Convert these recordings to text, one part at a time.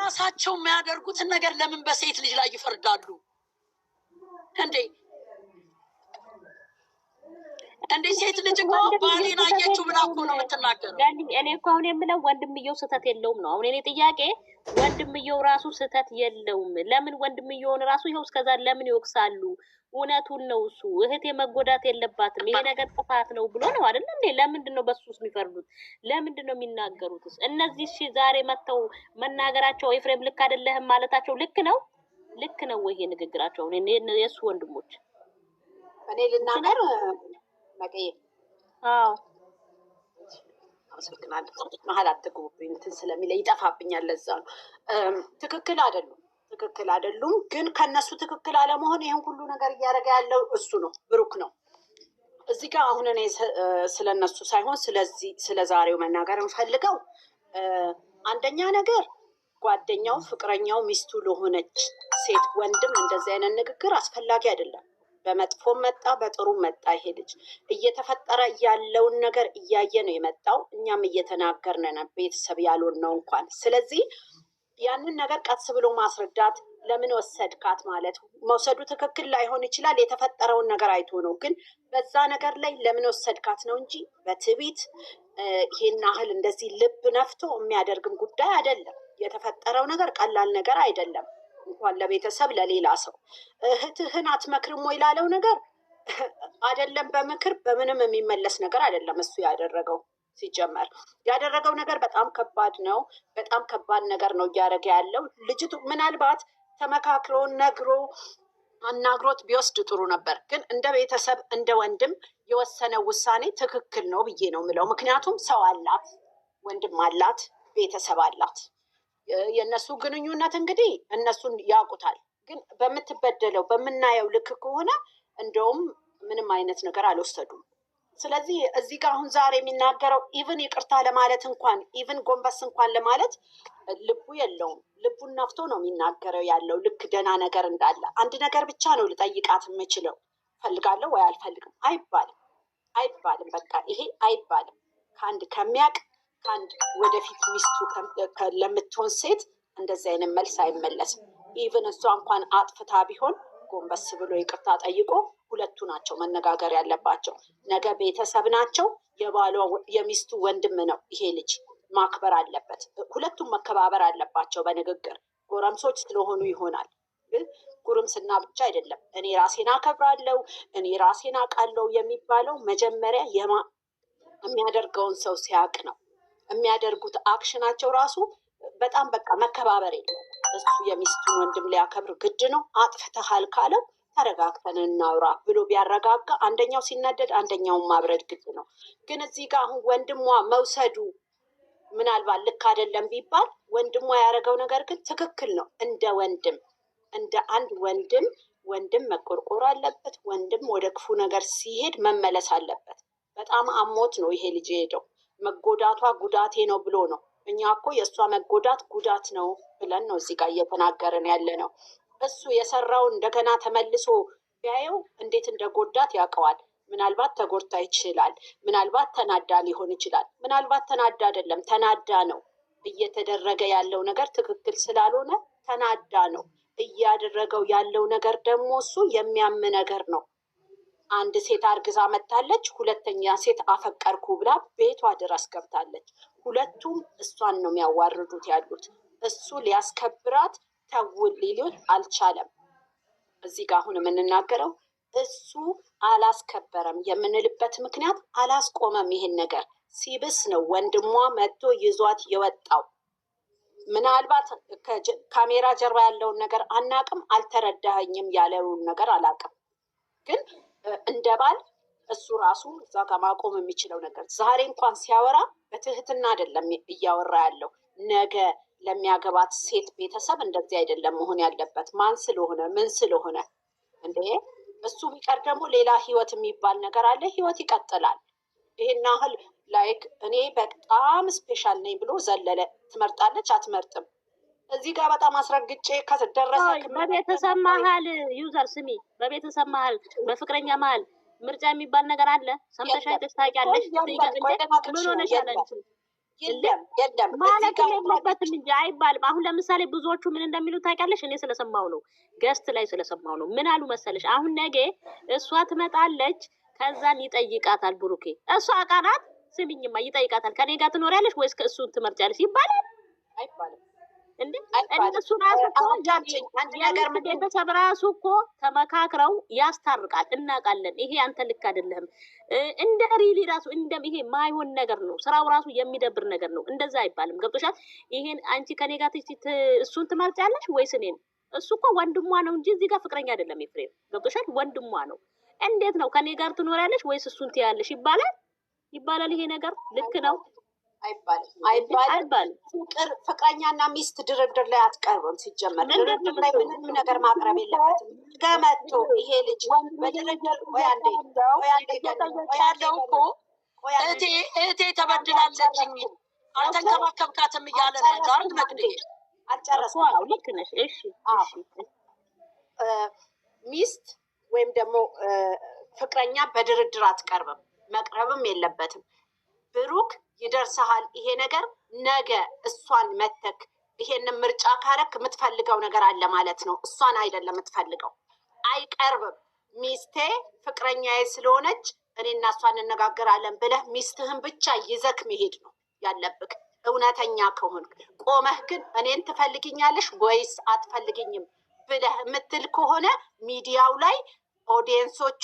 ራሳቸው የሚያደርጉትን ነገር ለምን በሴት ልጅ ላይ ይፈርዳሉ እንዴ? እንዴ ሴት ልጅ እኮ ባሌን አየችው ብላ እኮ ነው የምትናገረው። እኔ እኮ አሁን የምለው ወንድምየው ስህተት የለውም ነው። አሁን እኔ ጥያቄ ወንድምየው ራሱ ስህተት የለውም። ለምን ወንድምየውን ራሱ ይኸው እስከዛ ለምን ይወቅሳሉ? እውነቱን ነው እሱ። እህቴ መጎዳት የለባትም ይሄ ነገር ጥፋት ነው ብሎ ነው አይደል እንዴ? ለምንድን ነው በሱስ የሚፈርዱት? ለምንድን ነው የሚናገሩትስ? እነዚህ እሺ ዛሬ መተው መናገራቸው ኤፍሬም ልክ አይደለህም ማለታቸው ልክ ነው? ልክ ነው ወይ ይሄ ንግግራቸው? እኔ የሱ ወንድሞች እኔ ልናገር መቀየ አስልክናለሁ መሀል አትግቡብኝ እንትን ስለሚለ ይጠፋብኛል። ለዛ ነው ትክክል አይደሉም። ግን ከነሱ ትክክል አለመሆን ይሄን ሁሉ ነገር እያደረገ ያለው እሱ ነው፣ ብሩክ ነው። እዚህ ጋር አሁን እኔ ስለነሱ ሳይሆን ስለ ዛሬው መናገር እንፈልገው አንደኛ ነገር ጓደኛው፣ ፍቅረኛው፣ ሚስቱ ለሆነች ሴት ወንድም እንደዚህ አይነት ንግግር አስፈላጊ አይደለም። በመጥፎም መጣ በጥሩ መጣ ይሄ ልጅ እየተፈጠረ ያለውን ነገር እያየ ነው የመጣው። እኛም እየተናገርን ነው ቤተሰብ ያልሆን ነው እንኳን። ስለዚህ ያንን ነገር ቀስ ብሎ ማስረዳት፣ ለምን ወሰድካት ማለት መውሰዱ ትክክል ላይሆን ይችላል። የተፈጠረውን ነገር አይቶ ነው። ግን በዛ ነገር ላይ ለምን ወሰድካት ነው እንጂ በትዕቢት ይሄን ያህል እንደዚህ ልብ ነፍቶ የሚያደርግም ጉዳይ አይደለም። የተፈጠረው ነገር ቀላል ነገር አይደለም። እንኳን ለቤተሰብ ለሌላ ሰው እህትህን አትመክርም ወይ ላለው ነገር አይደለም። በምክር በምንም የሚመለስ ነገር አይደለም። እሱ ሲጀመር ያደረገው ነገር በጣም ከባድ ነው። በጣም ከባድ ነገር ነው እያደረገ ያለው። ልጅቱ ምናልባት ተመካክሮ ነግሮ አናግሮት ቢወስድ ጥሩ ነበር። ግን እንደ ቤተሰብ እንደ ወንድም የወሰነው ውሳኔ ትክክል ነው ብዬ ነው የምለው። ምክንያቱም ሰው አላት፣ ወንድም አላት፣ ቤተሰብ አላት። የእነሱ ግንኙነት እንግዲህ እነሱን ያውቁታል። ግን በምትበደለው በምናየው ልክ ከሆነ እንደውም ምንም አይነት ነገር አልወሰዱም። ስለዚህ እዚህ ጋር አሁን ዛሬ የሚናገረው ኢቭን ይቅርታ ለማለት እንኳን ኢቭን ጎንበስ እንኳን ለማለት ልቡ የለውም። ልቡን ነፍቶ ነው የሚናገረው ያለው። ልክ ደህና ነገር እንዳለ አንድ ነገር ብቻ ነው ልጠይቃት የምችለው፣ ፈልጋለሁ ወይ አልፈልግም አይባልም። በቃ ይሄ አይባልም። ከአንድ ከሚያውቅ ከአንድ ወደፊት ሚስቱ ለምትሆን ሴት እንደዚህ አይነት መልስ አይመለስም። ኢቭን እሷ እንኳን አጥፍታ ቢሆን ጎንበስ ብሎ ይቅርታ ጠይቆ ሁለቱ ናቸው መነጋገር ያለባቸው። ነገ ቤተሰብ ናቸው። የባሏ የሚስቱ ወንድም ነው። ይሄ ልጅ ማክበር አለበት። ሁለቱም መከባበር አለባቸው። በንግግር ጎረምሶች ስለሆኑ ይሆናል። ግን ጉርምስና ብቻ አይደለም። እኔ ራሴን አከብራለሁ፣ እኔ ራሴን አውቃለሁ የሚባለው መጀመሪያ የሚያደርገውን ሰው ሲያውቅ ነው። የሚያደርጉት አክሽናቸው ራሱ በጣም በቃ መከባበር የለውም። እሱ የሚስቱን ወንድም ሊያከብር ግድ ነው። አጥፍተሃል ካለው ተረጋግተን እናውራ ብሎ ቢያረጋጋ፣ አንደኛው ሲናደድ አንደኛውን ማብረድ ግድ ነው። ግን እዚህ ጋር አሁን ወንድሟ መውሰዱ ምናልባት ልክ አይደለም ቢባል፣ ወንድሟ ያደረገው ነገር ግን ትክክል ነው። እንደ ወንድም እንደ አንድ ወንድም መቆርቆር አለበት። ወንድም ወደ ክፉ ነገር ሲሄድ መመለስ አለበት። በጣም አሞት ነው ይሄ ልጅ ሄደው። መጎዳቷ ጉዳቴ ነው ብሎ ነው። እኛ እኮ የእሷ መጎዳት ጉዳት ነው ብለን ነው እዚህ ጋር እየተናገርን ያለ ነው። እሱ የሰራው እንደገና ተመልሶ ቢያየው እንዴት እንደጎዳት ያውቀዋል። ምናልባት ተጎድታ ይችላል። ምናልባት ተናዳ ሊሆን ይችላል። ምናልባት ተናዳ አይደለም፣ ተናዳ ነው። እየተደረገ ያለው ነገር ትክክል ስላልሆነ ተናዳ ነው። እያደረገው ያለው ነገር ደግሞ እሱ የሚያም ነገር ነው። አንድ ሴት አርግዛ መታለች። ሁለተኛ ሴት አፈቀርኩ ብላ ቤቷ ድረስ ገብታለች። ሁለቱም እሷን ነው የሚያዋርዱት ያሉት። እሱ ሊያስከብራት ተውል ሊሉት አልቻለም። እዚህ ጋር አሁን የምንናገረው እሱ አላስከበረም የምንልበት ምክንያት አላስቆመም። ይሄን ነገር ሲብስ ነው ወንድሟ መጥቶ ይዟት የወጣው። ምናልባት ካሜራ ጀርባ ያለውን ነገር አናቅም፣ አልተረዳኸኝም ያለውን ነገር አላቅም። ግን እንደ ባል እሱ ራሱ እዛ ጋር ማቆም የሚችለው ነገር ዛሬ እንኳን ሲያወራ በትህትና አይደለም እያወራ ያለው። ነገ ለሚያገባት ሴት ቤተሰብ እንደዚህ አይደለም መሆን ያለበት። ማን ስለሆነ ምን ስለሆነ እንዴ? እሱ ቢቀር ደግሞ ሌላ ህይወት የሚባል ነገር አለ። ህይወት ይቀጥላል። ይሄን ያህል ላይክ እኔ በጣም ስፔሻል ነኝ ብሎ ዘለለ። ትመርጣለች አትመርጥም? እዚህ ጋር በጣም አስረግጬ ከተደረሰ በቤተሰብ መሀል ዩዘር ስሚ፣ በቤተሰብ መሀል በፍቅረኛ መሀል ምርጫ የሚባል ነገር አለ። ሰምተሽ አይተሽ ታውቂያለሽ? ምን ሆነሽ አለች? የለም ማለት የለበትም እንጂ አይባልም። አሁን ለምሳሌ ብዙዎቹ ምን እንደሚሉ ታውቂያለሽ? እኔ ስለሰማው ነው፣ ገስት ላይ ስለሰማው ነው። ምን አሉ መሰለሽ? አሁን ነገ እሷ ትመጣለች፣ ከዛን ይጠይቃታል ብሩኬ። እሷ አቃናት ስሚኝማ፣ ይጠይቃታል። ከኔ ጋር ትኖሪያለሽ ወይስ ከእሱን ትመርጫለሽ ይባላል አይባልም እንዴ? እነሱ ራሱ እኮ ቤተሰብ ራሱ እኮ ተመካክረው ያስታርቃል። እናውቃለን። ይሄ አንተ ልክ አይደለም እንደ ሪሊ ራሱ እንደ ይሄ ማይሆን ነገር ነው። ስራው ራሱ የሚደብር ነገር ነው። እንደዛ አይባልም። ገብቶሻል? ይሄን አንቺ ከኔ ጋር እሱን ትመርጫለሽ ወይስ እኔን? እሱ እኮ ወንድሟ ነው እንጂ እዚህ ጋር ፍቅረኛ አይደለም። ኤፍሬም ገብቶሻል? ወንድሟ ነው። እንዴት ነው ከኔ ጋር ትኖሪያለሽ ወይስ እሱን ትያለሽ ይባላል። ይሄ ነገር ልክ ነው አይባልም። ፍቅረኛና ሚስት ድርድር ላይ አትቀርብም። ሲጀመር ድርድር ላይ ምንም ነገር ማቅረብ የለበትም። ገመቶ ይሄ ልጅ በድርድር እህቴ ተበድላለች አልተንከባከብካትም እያለ ነበር። መቅደዬ አልጨረስኩም። ልክ ነሽ። እሺ ሚስት ወይም ደግሞ ፍቅረኛ በድርድር አትቀርብም፣ መቅረብም የለበትም። ብሩክ ይደርስሃል ይሄ ነገር። ነገ እሷን መተክ ይሄንን ምርጫ ካረክ የምትፈልገው ነገር አለ ማለት ነው። እሷን አይደለም የምትፈልገው። አይቀርብም። ሚስቴ ፍቅረኛዬ ስለሆነች እኔና እሷ እንነጋገራለን ብለህ ሚስትህን ብቻ ይዘክ መሄድ ነው ያለብክ። እውነተኛ ከሆንክ ቆመህ ግን እኔን ትፈልግኛለሽ ወይስ አትፈልግኝም ብለህ የምትል ከሆነ ሚዲያው ላይ ኦዲየንሶቹ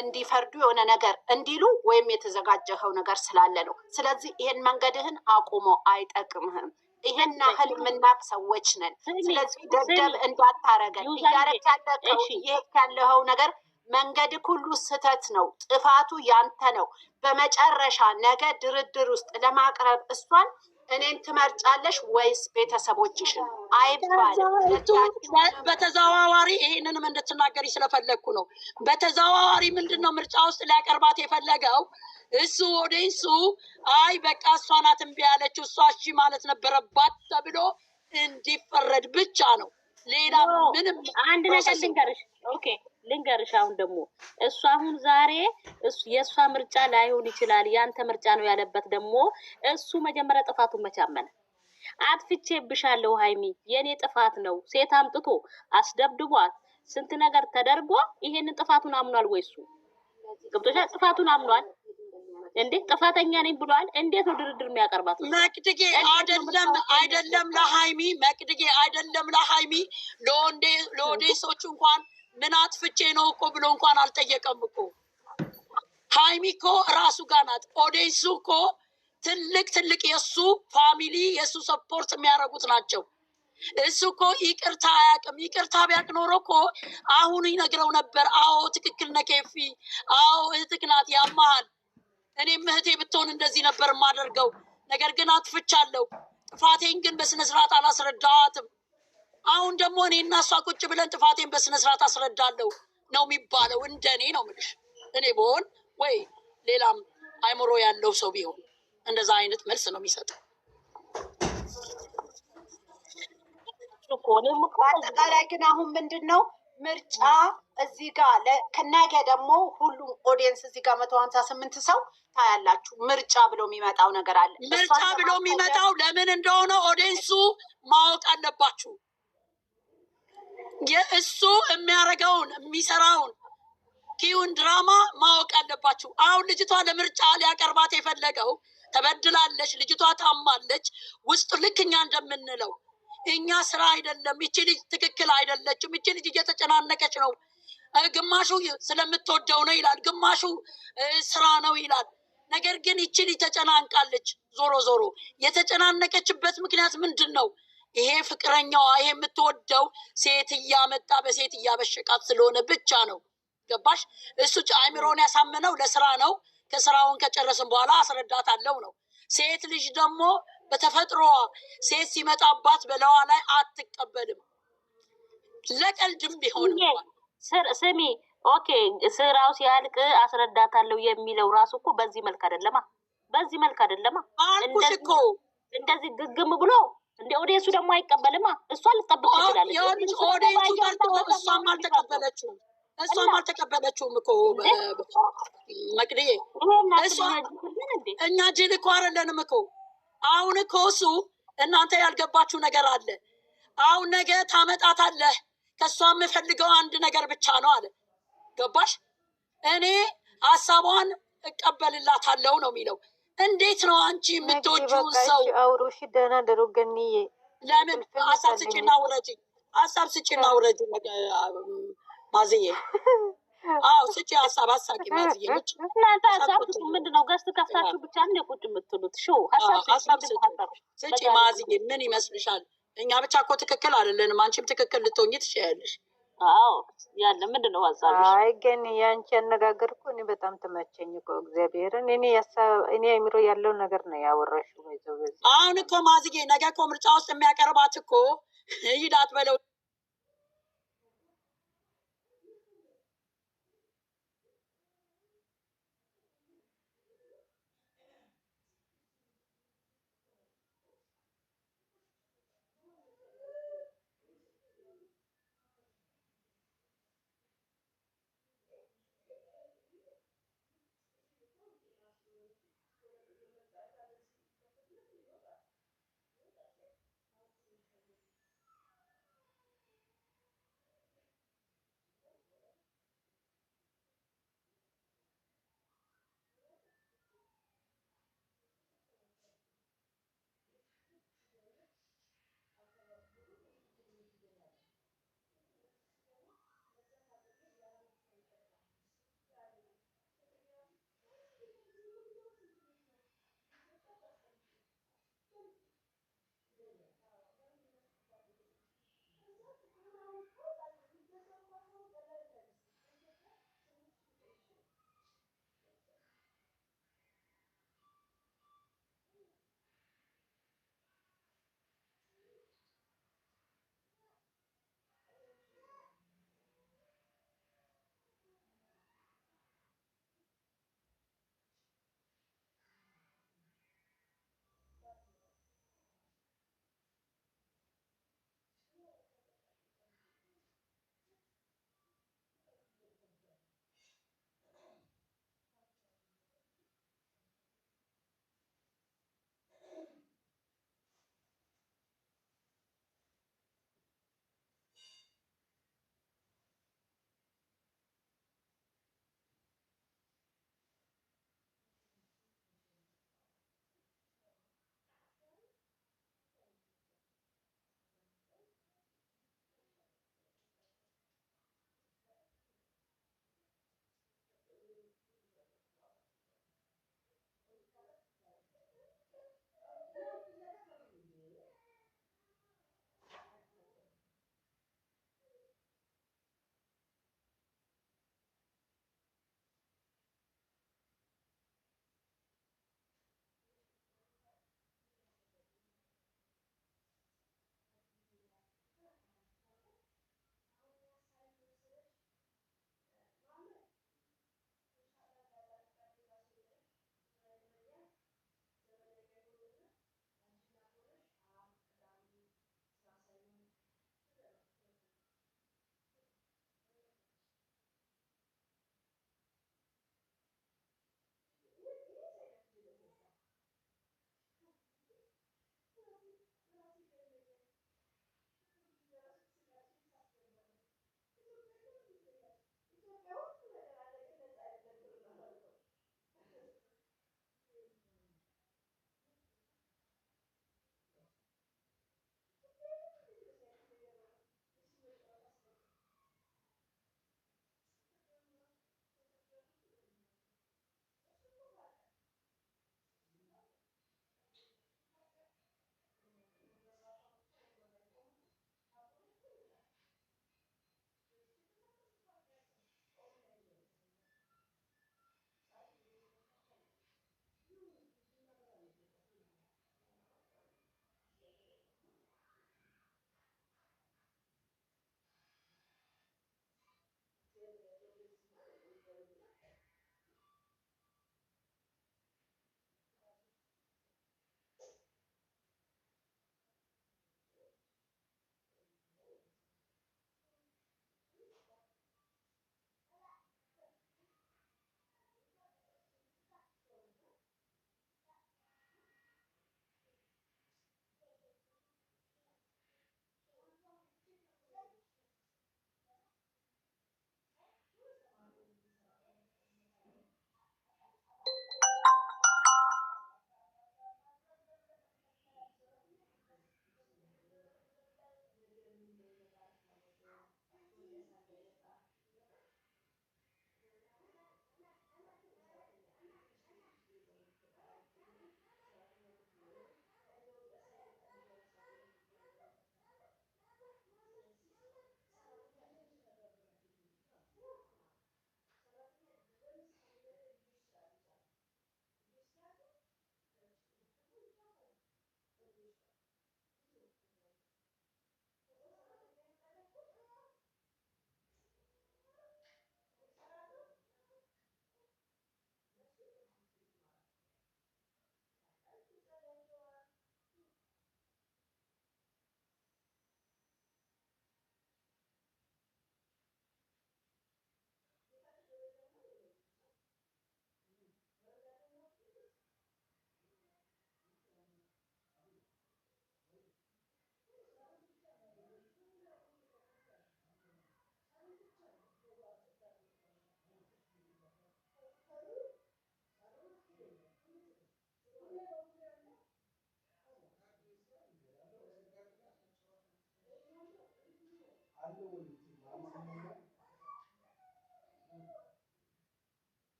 እንዲፈርዱ የሆነ ነገር እንዲሉ ወይም የተዘጋጀኸው ነገር ስላለ ነው። ስለዚህ ይሄን መንገድህን አቁሞ አይጠቅምህም። ይሄን ያህል የምናቅ ሰዎች ነን። ስለዚህ ደደብ እንዳታረገን። እያረክ ያለኸው ነገር መንገድ ሁሉ ስህተት ነው። ጥፋቱ ያንተ ነው። በመጨረሻ ነገ ድርድር ውስጥ ለማቅረብ እሷን እኔን ትመርጫለሽ ወይስ ቤተሰቦችሽን አይባልም። በተዘዋዋሪ ይሄንንም እንድትናገሪ ስለፈለግኩ ነው። በተዘዋዋሪ ምንድን ነው ምርጫ ውስጥ ሊያቀርባት የፈለገው? እሱ ወደ እሱ አይ በቃ እሷ ናት እምቢ ያለችው እሷ እሺ ማለት ነበረባት ተብሎ እንዲፈረድ ብቻ ነው። ሌላ ምንም አንድ ነገር ልንገርሽ። ኦኬ ልንገርሽ። አሁን ደግሞ እሱ አሁን ዛሬ የእሷ ምርጫ ላይሆን ይችላል ያንተ ምርጫ ነው ያለበት ደግሞ እሱ መጀመሪያ ጥፋቱን መቻመነ አጥፍቼብሻለሁ ሀይሚ የኔ ጥፋት ነው። ሴት አምጥቶ አስደብድቧል። ስንት ነገር ተደርጎ ይሄንን ጥፋቱን አምኗል ወይ? እሱ ገብቶሻል? ጥፋቱን አምኗል እንዴ? ጥፋተኛ ነኝ ብሏል። እንዴት ነው ድርድር የሚያቀርባት? መቅድጌ አይደለም ለሀይሚ መቅድጌ አይደለም ለሀይሚ ለኦዴሶቹ እንኳን ምን አጥፍቼ ነው እኮ ብሎ እንኳን አልጠየቀም እኮ። ሀይሚ እኮ ራሱ ጋር ናት። ኦዴሱ እኮ ትልቅ የእሱ ፋሚሊ የእሱ ሰፖርት የሚያደርጉት ናቸው። እሱ እኮ ይቅርታ አያውቅም። ይቅርታ ቢያውቅ ኖሮ እኮ አሁን ይነግረው ነበር። አዎ ትክክል ነህ ኬፊ፣ አዎ እህትህ ናት ያማሃል። እኔም እህቴ ብትሆን እንደዚህ ነበር የማደርገው። ነገር ግን አጥፍቻለሁ። ጥፋቴን ግን በስነስርዓት አላስረዳዋትም። አሁን ደግሞ እኔ እና እሷ ቁጭ ብለን ጥፋቴን በስነስርዓት አስረዳለሁ ነው የሚባለው። እንደኔ ነው የምልሽ። እኔ ብሆን ወይ ሌላም አይምሮ ያለው ሰው ቢሆን እንደዛ አይነት መልስ ነው የሚሰጠው። በአጠቃላይ ግን አሁን ምንድን ነው ምርጫ እዚህ ጋር ከነገ ደግሞ ሁሉም ኦዲየንስ እዚህ ጋር 158 ሰው ታያላችሁ። ምርጫ ብሎ የሚመጣው ነገር አለ። ምርጫ ብሎ የሚመጣው ለምን እንደሆነ ኦዲየንሱ ማወቅ አለባችሁ። የእሱ የሚያደርገውን የሚሰራውን ኪውን ድራማ ማወቅ አለባችሁ። አሁን ልጅቷ ለምርጫ ሊያቀርባት የፈለገው ተበድላለች፣ ልጅቷ ታማለች። ውስጡ ልክ እኛ እንደምንለው እኛ ስራ አይደለም፣ ይቺ ልጅ ትክክል አይደለችም፣ ይቺ ልጅ እየተጨናነቀች ነው፣ ግማሹ ስለምትወደው ነው ይላል፣ ግማሹ ስራ ነው ይላል። ነገር ግን ይቺ ልጅ ተጨናንቃለች። ዞሮ የተጨናነቀችበት ምክንያት ምንድን ነው? ይሄ ፍቅረኛዋ ይሄ የምትወደው ሴት እያመጣ በሴት እያበሸቃት ስለሆነ ብቻ ነው። ገባሽ? እሱ አእምሮን ያሳመነው ለስራ ነው። ከስራውን ከጨረስን በኋላ አስረዳታለሁ ነው። ሴት ልጅ ደግሞ በተፈጥሮዋ ሴት ሲመጣባት በለዋ ላይ አትቀበልም። ለቀልድም ቢሆን ስሚ፣ ኦኬ ስራው ሲያልቅ አስረዳታለሁ የሚለው ራሱ እኮ በዚህ መልክ አይደለማ፣ በዚህ መልክ አይደለማ። አልኩሽ እኮ እንደዚህ ግግም ብሎ እንደ ኦዲየንሱ ደግሞ አይቀበልማ። እሷ ልጠብቅ ትችላለች። ኦዲየንሱ ቀርቶ እሷም አልተቀበለችውም። አልተቀበለችውም እኮ መቅድዬ። እኛ ጅል እኮ አይደለንም እኮ አሁን እኮ እሱ እናንተ ያልገባችሁ ነገር አለ። አሁን ነገ ታመጣታለህ፣ ከእሷ የምፈልገው አንድ ነገር ብቻ ነው አለ። ገባሽ? እኔ ሀሳቧን እቀበልላታለሁ ነው የሚለው። እንዴት ነው አንቺ የምትወጂውን ሰው አውሮሽ ደህና ደሩ ገኒዬ ለምን ሀሳብ ስጪና ውረጂ፣ ሀሳብ ስጪና ውረጂ ማዝዬ። አዎ ስጪ ሀሳብ አሳቂ ማዝዬ። እናንተ ሀሳብ ምንድን ነው? ገዝት ከፍታችሁ ብቻ እንደ ቁጭ የምትሉት ሾው ሀሳብ ስጪ ማዝዬ። ምን ይመስልሻል? እኛ ብቻ እኮ ትክክል አይደለንም። አንቺም ትክክል ልትሆኚ ትችያለሽ። አዎ ያለ ምንድን ነው ሀሳብሽ? አይ ግን ያንቺ አነጋገር እኮ እኔ በጣም ተመቸኝ እኮ እግዚአብሔርን። እኔ አይምሮ ያለው ነገር ነው ያወራሽው። አሁን እኮ ማዝጌ ነገ እኮ ምርጫ ውስጥ የሚያቀርባት እኮ ሂዳት በለው